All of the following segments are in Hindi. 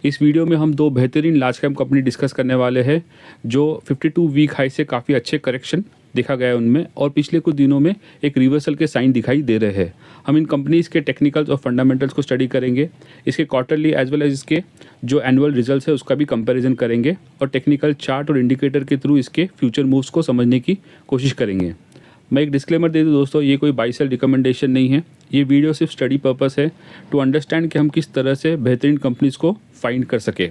इस वीडियो में हम दो बेहतरीन लार्ज कैप कंपनी डिस्कस करने वाले हैं जो 52 वीक हाई से काफ़ी अच्छे करेक्शन देखा गया है उनमें, और पिछले कुछ दिनों में एक रिवर्सल के साइन दिखाई दे रहे हैं। हम इन कंपनीज के टेक्निकल्स और फंडामेंटल्स को स्टडी करेंगे, इसके क्वार्टरली एज वेल एज इसके जो एनुअल रिजल्ट्स है उसका भी कंपैरिजन करेंगे, और टेक्निकल चार्ट और इंडिकेटर के थ्रू इसके फ्यूचर मूव्स को समझने की कोशिश करेंगे। मैं एक डिस्क्लेमर दे दूं दोस्तों, ये कोई बाई सेल रिकमेंडेशन नहीं है। ये वीडियो सिर्फ स्टडी पर्पस है टू अंडरस्टैंड कि हम किस तरह से बेहतरीन कंपनीज को फाइंड कर सके।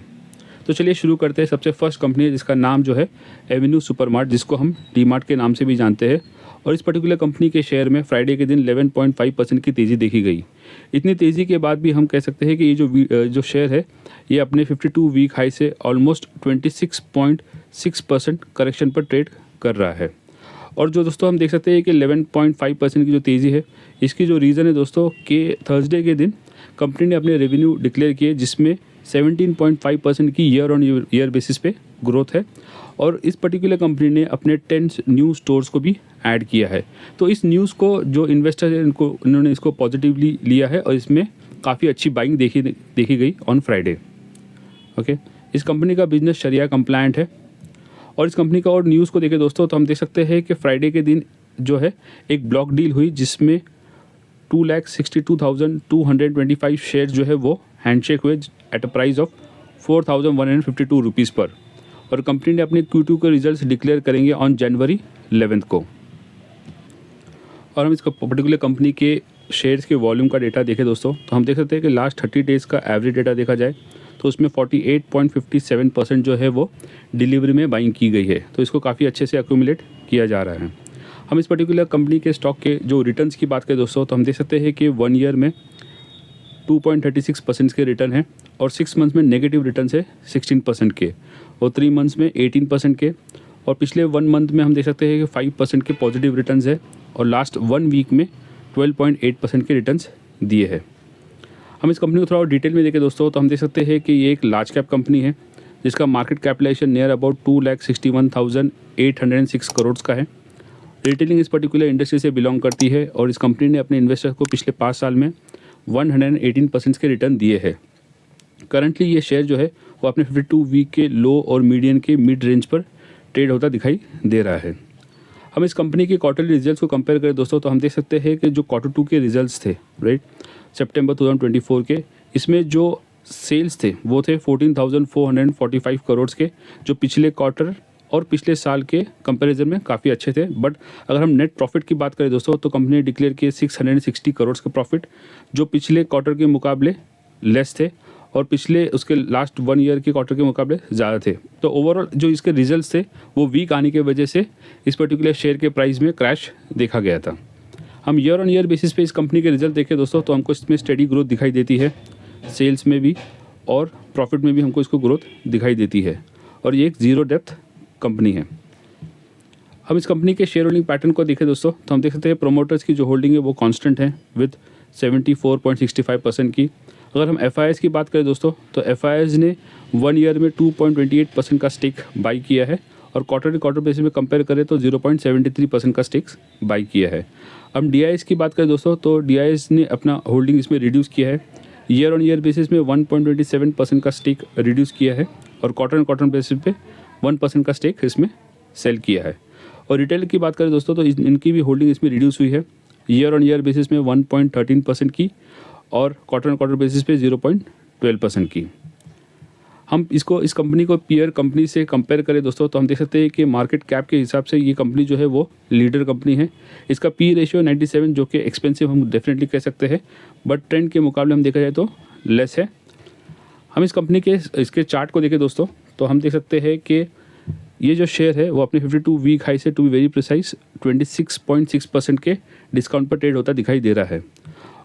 तो चलिए शुरू करते हैं। सबसे फर्स्ट कंपनी है जिसका नाम जो है एवेन्यू सुपरमार्ट, जिसको हम डी-मार्ट के नाम से भी जानते हैं। और इस पर्टिकुलर कंपनी के शेयर में फ्राइडे के दिन 11.5% की तेज़ी देखी गई। इतनी तेज़ी के बाद भी हम कह सकते हैं कि ये जो शेयर है ये अपने 52 वीक हाई से ऑलमोस्ट 26.6% करेक्शन पर ट्रेड कर रहा है। और जो दोस्तों हम देख सकते हैं कि 11.5% की जो तेज़ी है, इसकी जो रीज़न है दोस्तों कि थर्सडे के दिन कंपनी ने अपने रेवेन्यू डिक्लेयर किए जिसमें 17.5% की ईयर ऑन ईयर बेसिस पे ग्रोथ है। और इस पर्टिकुलर कंपनी ने अपने 10 न्यू स्टोर्स को भी ऐड किया है। तो इस न्यूज़ को जो इन्वेस्टर है उन्होंने इसको पॉजिटिवली लिया है और इसमें काफ़ी अच्छी बाइंग देखी गई ऑन फ्राइडे। ओके, इस कंपनी का बिजनेस शरिया कंप्लायंट है। और इस कंपनी का और न्यूज़ को देखें दोस्तों तो हम देख सकते हैं कि फ्राइडे के दिन जो है एक ब्लॉक डील हुई जिसमें 2,62,225 शेयर जो है वो हैंडशेक हुए at a price of 4,152 rupees पर। और कंपनी ने अपने Q2 के रिजल्ट्स डिक्लेयर करेंगे ऑन जनवरी 11 को। और हम इस पर्टिकुलर कंपनी के शेयर्स के वॉल्यूम का डेटा देखें दोस्तों तो हम देख सकते हैं कि लास्ट 30 डेज़ का एवरेज डेटा देखा जाए तो उसमें 48.57% जो है वो डिलीवरी में बाइंग की गई है। तो इसको काफ़ी अच्छे से एक्यूमुलेट किया जा रहा है। हम इस पर्टिकुलर कंपनी के स्टॉक के जो रिटर्न्स की बात करें दोस्तों तो हम देख सकते हैं कि 1 ईयर में 2.36% के रिटर्न है, और 6 मंथ्स में नेगेटिव रिटर्न है 16% के, और 3 मंथ्स में 18% के, और पिछले 1 मंथ में हम देख सकते हैं कि 5% के पॉजिटिव रिटर्न्स है, और लास्ट 1 वीक में 12.8% के रिटर्न्स दिए हैं। हम इस कंपनी को थोड़ा और डिटेल में देखें दोस्तों तो हम देख सकते हैं कि ये एक लार्ज कैप कंपनी है जिसका market capitalisation near about 2,61,806 crore का है। रिटेलिंग इस पर्टिकुलर इंडस्ट्री से बिलोंग करती है, और इस कंपनी ने अपने इन्वेस्टर्स को पिछले 5 साल में 118% के रिटर्न दिए हैं। करंटली ये शेयर जो है वो अपने 52 वीक के लो और मीडियन के मिड रेंज पर ट्रेड होता दिखाई दे रहा है। हम इस कंपनी के क्वार्टरली रिजल्ट्स को कंपेयर करें दोस्तों तो हम देख सकते हैं कि जो Q2 के रिजल्ट्स थे राइट सितंबर 2024 के, इसमें जो सेल्स थे वो थे 14,445 करोड़ के, जो पिछले क्वार्टर और पिछले साल के कंपैरिजन में काफ़ी अच्छे थे। बट अगर हम नेट प्रॉफिट की बात करें दोस्तों तो कंपनी ने डिक्लेयर किए 660 करोड़ के प्रॉफिट, जो पिछले क्वार्टर के मुकाबले लेस थे और पिछले उसके लास्ट 1 ईयर के क्वार्टर के मुकाबले ज़्यादा थे। तो ओवरऑल जो इसके रिजल्ट्स थे वो वीक आने की वजह से इस पर्टिकुलर शेयर के प्राइस में क्रैश देखा गया था। हम ईयर ऑन ईयर बेसिस पे इस कंपनी के रिजल्ट देखें दोस्तों तो हमको इसमें स्टेडी ग्रोथ दिखाई देती है, सेल्स में भी और प्रॉफिट में भी हमको इसको ग्रोथ दिखाई देती है, और ये एक ज़ीरो डेप्थ कंपनी है। हम इस कंपनी के शेयर होल्डिंग पैटर्न को देखें दोस्तों तो हम देख सकते हैं प्रोमोटर्स की जो होल्डिंग है वो कांस्टेंट है विद 74.65% की। अगर हम FIS की बात करें दोस्तों तो FIS ने 1 ईयर में 2.28% का स्टेक बाई किया है, और क्वार्टर बेसिस में कंपेयर करें तो 0.73% का स्टेक्स बाई किया है। हम DIS की बात करें दोस्तों तो DIS ने अपना होल्डिंग इसमें रिड्यूस किया है। ईयर ऑन ईयर बेसिस में 1.27% का स्टेक रिड्यूस किया है, और क्वार्टर बेसिस पे 1% का स्टेक इसमें सेल किया है। और रिटेल की बात करें दोस्तों तो इनकी भी होल्डिंग इसमें रिड्यूस हुई है, ईयर ऑन ईयर बेसिस में 1.13% की, और क्वार्टर बेसिस पे 0.12% की। हम इस कंपनी को पीयर कंपनी से कंपेयर करें दोस्तों तो हम देख सकते हैं कि मार्केट कैप के हिसाब से ये कंपनी जो है वो लीडर कंपनी है। इसका पी रेशियो 97 जो कि एक्सपेंसिव हम डेफिनेटली कह सकते हैं, बट ट्रेंड के मुकाबले हम देखा जाए तो लेस है। हम इस कंपनी के इसके चार्ट को देखें दोस्तों तो हम देख सकते हैं कि ये जो शेयर है वो अपने 52 वीक हाई से टू बी वेरी प्रिसाइज 26.6% के डिस्काउंट पर ट्रेड होता दिखाई दे रहा है।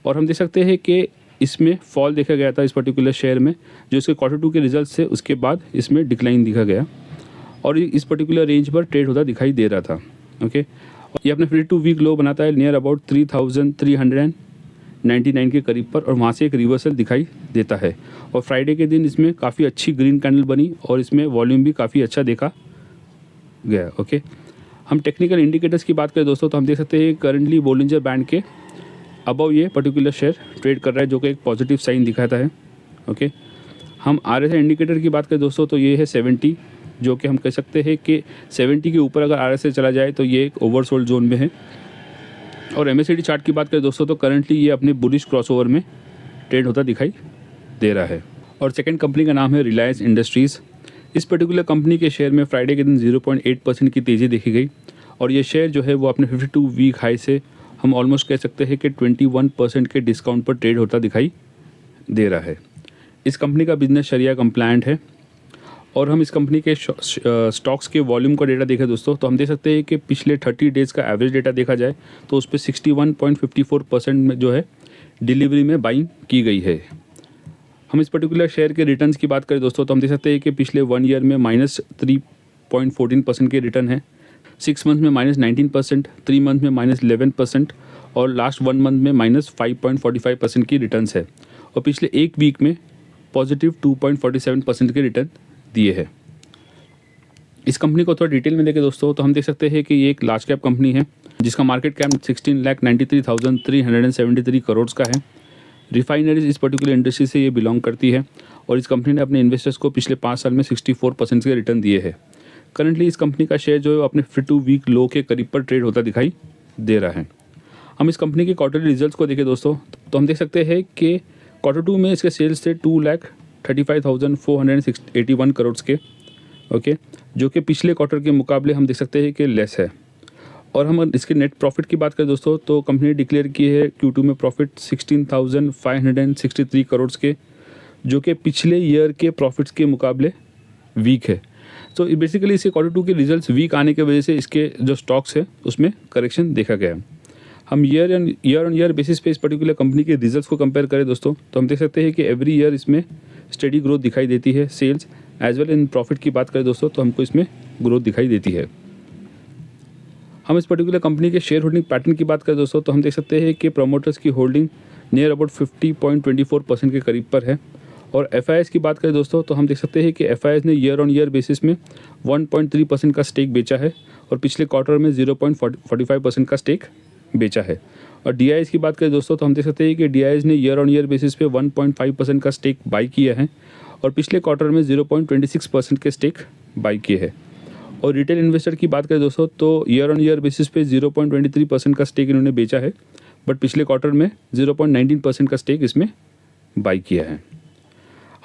और हम देख सकते हैं कि इसमें फॉल देखा गया था इस पर्टिकुलर शेयर में, जो इसके Q2 के रिजल्ट्स थे उसके बाद इसमें डिक्लाइन दिखा गया, और इस पर्टिकुलर रेंज पर ट्रेड होता दिखाई दे रहा था। ओके, ये अपने 52 वीक लो बनाता है नियर अबाउट 3,399 के करीब पर, और वहाँ से एक रिवर्सल दिखाई देता है। और फ्राइडे के दिन इसमें काफ़ी अच्छी ग्रीन कैंडल बनी और इसमें वॉल्यूम भी काफ़ी अच्छा देखा गया। ओके, हम टेक्निकल इंडिकेटर्स की बात करें दोस्तों तो हम देख सकते हैं करंटली बोलिंजर बैंड के अबव ये पर्टिकुलर शेयर ट्रेड कर रहा है, जो कि एक पॉजिटिव साइन दिखाता है। ओके, हम RSI इंडिकेटर की बात करें दोस्तों तो ये है 70, जो कि हम कह सकते हैं कि 70 के ऊपर अगर RSI चला जाए तो ये एक ओवरसोल्ड जोन में है। और MACD चार्ट की बात करें दोस्तों तो करंटली ये अपने बुलिश क्रॉसओवर में ट्रेड होता दिखाई दे रहा है। और सेकंड कंपनी का नाम है रिलायंस इंडस्ट्रीज़। इस पर्टिकुलर कंपनी के शेयर में फ्राइडे के दिन 0.8% की तेज़ी देखी गई और ये शेयर जो है वो अपने 52 वीक हाई से हम ऑलमोस्ट कह सकते हैं कि 21% के डिस्काउंट पर ट्रेड होता दिखाई दे रहा है। इस कंपनी का बिजनेस शरिया कंप्लायंट है। और हम इस कंपनी के स्टॉक्स के वॉल्यूम का डेटा देखें दोस्तों तो हम देख सकते हैं कि पिछले 30 डेज़ का एवरेज डेटा देखा जाए तो उस पर 61.54% में जो है डिलीवरी में बाइंग की गई है। हम इस पर्टिकुलर शेयर के रिटर्न्स की बात करें दोस्तों तो हम देख सकते हैं कि पिछले 1 ईयर में -3.14% के रिटर्न है, 6 मंथ में -19%, 3 मंथ में -11% और लास्ट 1 मंथ में -5.45% की रिटर्न्स है। और पिछले 1 वीक में पॉजिटिव 2.47% के रिटर्न दिए हैं। इस कंपनी को थोड़ा डिटेल में देखें दोस्तों तो हम देख सकते हैं कि ये एक लार्ज कैप कंपनी है जिसका मार्केट कैप 16,93,373 करोड़ का है। रिफाइनरीज इस पर्टिकुलर इंडस्ट्री से ये बिलोंग करती है और इस कंपनी ने अपने इन्वेस्टर्स को पिछले 5 साल में 64% के रिटर्न दिए हैं। करंटली इस कंपनी का शेयर जो है अपने 52 वीक लो के करीब पर ट्रेड होता दिखाई दे रहा है। हम इस कंपनी के क्वार्टरली रिजल्ट्स को देखें दोस्तों तो हम देख सकते हैं कि Q2 में इसके सेल्स थे 2,35,481 करोड़ के, ओके, जो कि पिछले क्वार्टर के मुकाबले हम देख सकते हैं कि लेस है। और हम इसके नेट प्रॉफिट की बात करें दोस्तों तो कंपनी ने डिक्लेयर की है Q2 में प्रॉफिट 16,563 करोड़ के, जो कि पिछले ईयर के प्रॉफिट्स के मुकाबले वीक है। तो बेसिकली इसके Q2 के रिजल्ट्स वीक आने की वजह से इसके जो स्टॉक्स है उसमें करेक्शन देखा गया है। हम ईयर ऑन ईयर बेसिस पे इस पर्टिकुलर कंपनी के रिजल्ट्स को कंपेयर करें दोस्तों तो हम देख सकते हैं कि एवरी ईयर इसमें स्टेडी ग्रोथ दिखाई देती है। सेल्स एज वेल इन प्रॉफिट की बात करें दोस्तों तो हमको इसमें ग्रोथ दिखाई देती है। हम इस पर्टिकुलर कंपनी के शेयर होल्डिंग पैटर्न की बात करें दोस्तों तो हम देख सकते हैं कि प्रमोटर्स की होल्डिंग नियर अबाउट 50.24% के करीब पर है। और FIS की बात करें दोस्तों तो हम देख सकते हैं कि FIS ने ईयर ऑन ईयर बेसिस में 1.3% का स्टेक बेचा है और पिछले क्वार्टर में 0.45% का स्टेक बेचा है। और DIS की बात करें दोस्तों तो हम देख सकते हैं कि DIS ने ईयर ऑन ईयर बेसिस पे 1.5% का स्टेक बाई किया है और पिछले क्वार्टर में 0.26% के स्टेक बाई किए हैं। और रिटेल इन्वेस्टर की बात करें दोस्तों तो ईयर ऑन ईयर बेसिस पे 0.23% का स्टेक इन्होंने बेचा है बट पिछले क्वार्टर में 0.19% का स्टेक इसमें बाई किया है।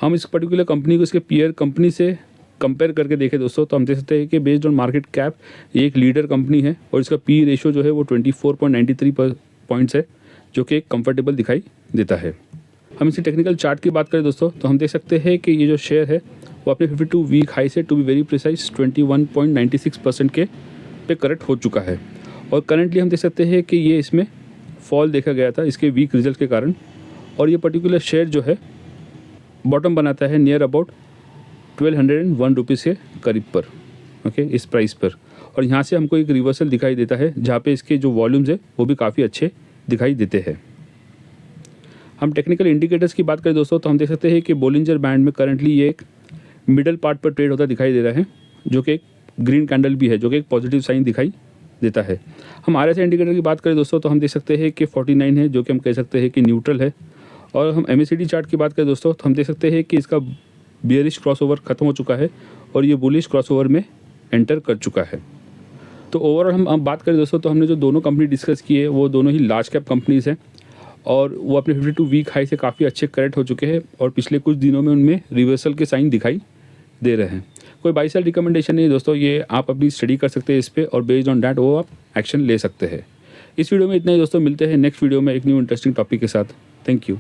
हम इस पर्टिकुलर कंपनी को इसके पीयर कंपनी से कंपेयर करके देखें दोस्तों तो हम देख सकते हैं कि बेस्ड ऑन मार्केट कैप ये एक लीडर कंपनी है और इसका पी रेशियो जो है वो 24.93 पॉइंट्स है, जो कि एक कंफर्टेबल दिखाई देता है। हम इसकी टेक्निकल चार्ट की बात करें दोस्तों तो हम देख सकते हैं कि ये जो शेयर है वो अपने 52 वीक हाई से टू बी वेरी प्रिसाइज 21.96% के पे करेक्ट हो चुका है। और करंटली हम देख सकते हैं कि ये इसमें फॉल देखा गया था इसके वीक रिजल्ट के कारण और ये पर्टिकुलर शेयर जो है बॉटम बनाता है नियर अबाउट 1201 रुपीज़ के करीब पर, ओके, इस प्राइस पर। और यहाँ से हमको एक रिवर्सल दिखाई देता है जहाँ पे इसके जो वॉल्यूम्स है वो भी काफ़ी अच्छे दिखाई देते हैं। हम टेक्निकल इंडिकेटर्स की बात करें दोस्तों तो हम देख सकते हैं कि बोलिंजर बैंड में करंटली ये एक मिडल पार्ट पर ट्रेड होता दिखाई दे रहा है, जो कि एक ग्रीन कैंडल भी है, जो कि एक पॉजिटिव साइन दिखाई देता है। हम RSI इंडिकेटर की बात करें दोस्तों तो हम देख सकते हैं कि 49 है, जो कि हम कह सकते हैं कि न्यूट्रल है। और हम MACD चार्ट की बात करें दोस्तों तो हम देख सकते हैं कि इसका बियरिश क्रॉसओवर खत्म हो चुका है और ये बुलिश क्रॉसओवर में एंटर कर चुका है। तो ओवरऑल हम बात करें दोस्तों तो हमने जो दोनों कंपनी डिस्कस की है वो दोनों ही लार्ज कैप कंपनीज़ हैं और वो अपने 52 वीक हाई से काफ़ी अच्छे करेक्ट हो चुके हैं और पिछले कुछ दिनों में उनमें रिवर्सल के साइन दिखाई दे रहे हैं। कोई बाई सेल रिकमेंडेशन नहीं दोस्तों, ये आप अपनी स्टडी कर सकते हैं इस पर और बेस्ड ऑन डैट वो आप एक्शन ले सकते हैं। इस वीडियो में इतना ही दोस्तों, मिलते हैं नेक्स्ट वीडियो में एक न्यू इंटरेस्टिंग टॉपिक के साथ। Thank you.